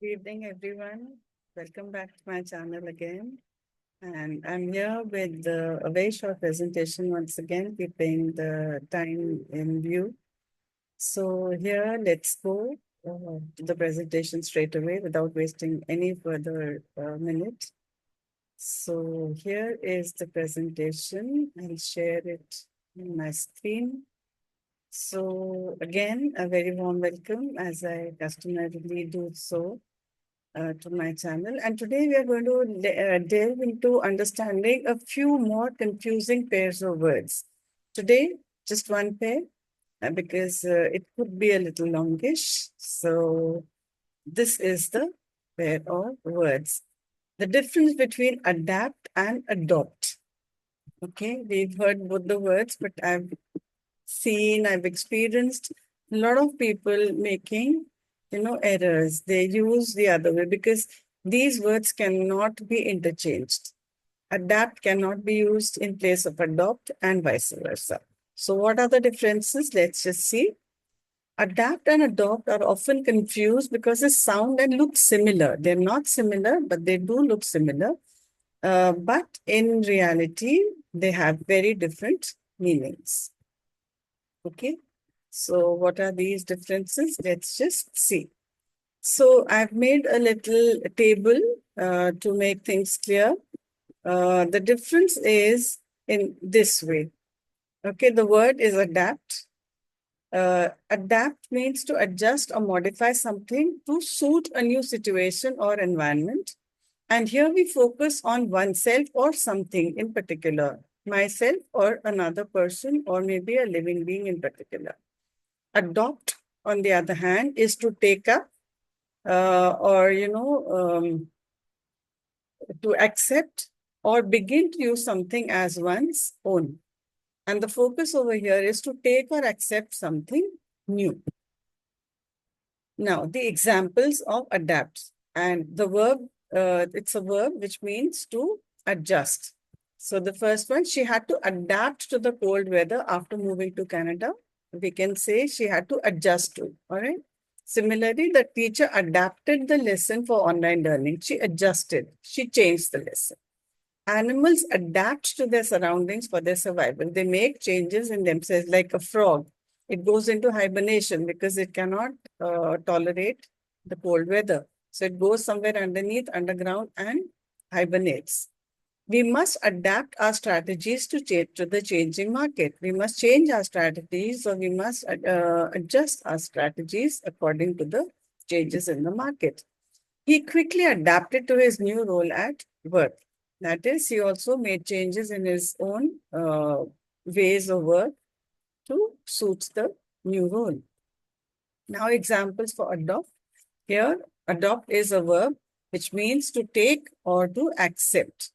Good evening, everyone. Welcome back to my channel again. And I'm here with a very short presentation once again, keeping the time in view. So here, let's go to the presentation straight away without wasting any further minutes. So here is the presentation. I'll share it on my screen. So again, a very warm welcome as I customarily do so to my channel. And today we are going to delve into understanding a few more confusing pairs of words. Today, just one pair because it could be a little longish. So this is the pair of words. The difference between adapt and adopt. Okay, we've heard both the words, but I've experienced a lot of people making, errors. They use the other way because these words cannot be interchanged. Adapt cannot be used in place of adopt and vice versa. So what are the differences? Let's just see. Adapt and adopt are often confused because they sound and look similar. They're not similar, but they do look similar. But in reality, they have very different meanings. Okay. So what are these differences? Let's just see. So I've made a little table to make things clear. The difference is in this way. Okay, the word is adapt. Adapt means to adjust or modify something to suit a new situation or environment. And here we focus on oneself or something in particular, myself or another person, or maybe a living being in particular. Adopt, on the other hand, is to take up or to accept or begin to use something as one's own. And the focus over here is to take or accept something new. Now, the examples of adapt and the verb, it's a verb which means to adjust. So the first one, she had to adapt to the cold weather after moving to Canada. We can say she had to adjust to, all right? Similarly, the teacher adapted the lesson for online learning. She adjusted, she changed the lesson. Animals adapt to their surroundings for their survival. They make changes in themselves, like a frog. It goes into hibernation because it cannot tolerate the cold weather. So it goes somewhere underneath, underground, and hibernates. We must adapt our strategies to change to the changing market. We must change our strategies, or we must adjust our strategies according to the changes in the market. He quickly adapted to his new role at work. That is, he also made changes in his own ways of work to suit the new role. Now, examples for adopt. Here, adopt is a verb which means to take or to accept.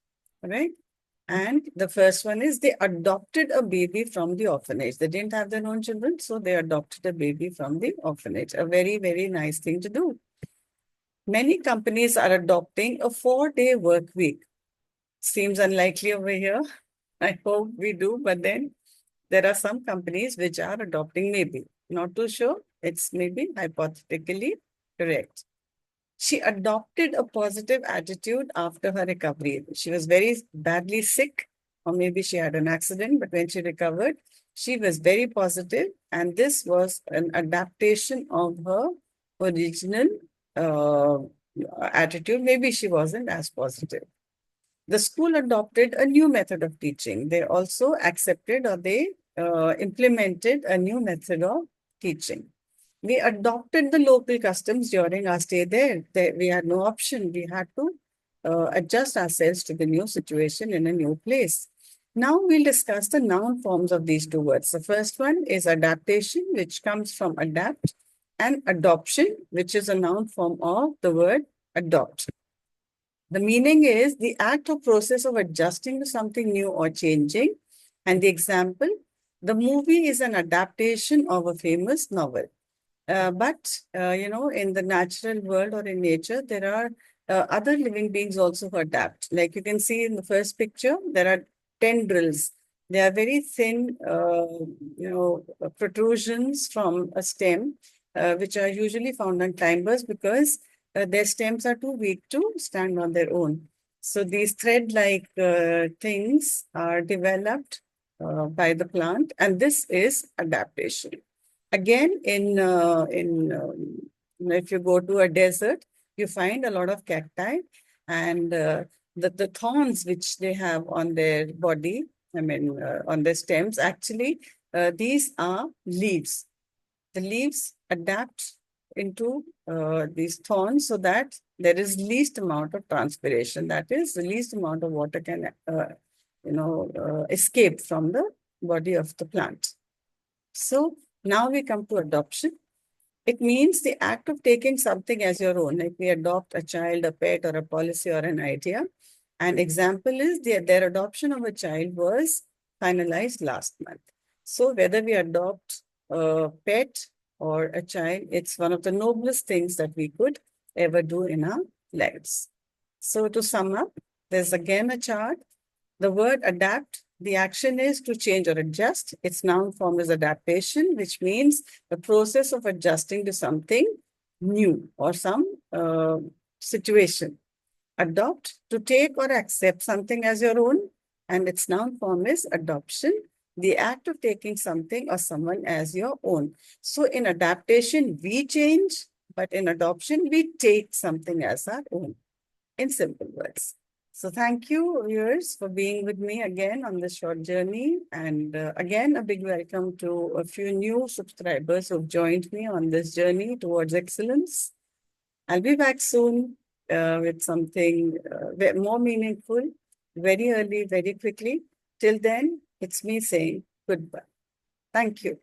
Right? And the first one is they adopted a baby from the orphanage. They didn't have their own children, so they adopted a baby from the orphanage. A very, very nice thing to do. Many companies are adopting a 4-day work week. Seems unlikely over here. I hope we do, but then there are some companies which are adopting maybe. Not too sure. It's maybe hypothetically correct. She adopted a positive attitude after her recovery. She was very badly sick, or maybe she had an accident, but when she recovered, she was very positive, and this was an adaptation of her original uh, attitude. Maybe she wasn't as positive. The school adopted a new method of teaching. They also accepted or they implemented a new method of teaching. We adopted the local customs during our stay there. We had no option. We had to adjust ourselves to the new situation in a new place. Now we'll discuss the noun forms of these two words. The first one is adaptation, which comes from adapt, and adoption, which is a noun form of the word adopt. The meaning is the act or process of adjusting to something new or changing. And the example, the movie is an adaptation of a famous novel. But in the natural world or in nature, there are other living beings also who adapt. Like you can see in the first picture, there are tendrils. They are very thin, protrusions from a stem, which are usually found on climbers because their stems are too weak to stand on their own. So these thread-like things are developed by the plant, and this is adaptation. Again, if you go to a desert, you find a lot of cacti, and the thorns which they have on their body, on their stems, actually, these are leaves. The leaves adapt into these thorns so that there is least amount of transpiration. That is, the least amount of water can, escape from the body of the plant. So now we come to adoption. It means the act of taking something as your own, like we adopt a child, a pet, or a policy or an idea. An example is their adoption of a child was finalized last month. So whether we adopt a pet or a child, it's one of the noblest things that we could ever do in our lives. So to sum up, there's again a chart. The word adapt, the action is to change or adjust. Its noun form is adaptation, which means the process of adjusting to something new or some situation. Adopt, to take or accept something as your own, and its noun form is adoption, the act of taking something or someone as your own. So in adaptation, we change, but in adoption, we take something as our own, in simple words. So thank you, viewers, for being with me again on this short journey. And again, a big welcome to a few new subscribers who've joined me on this journey towards excellence. I'll be back soon with something more meaningful, very early, very quickly. Till then, it's me saying goodbye. Thank you.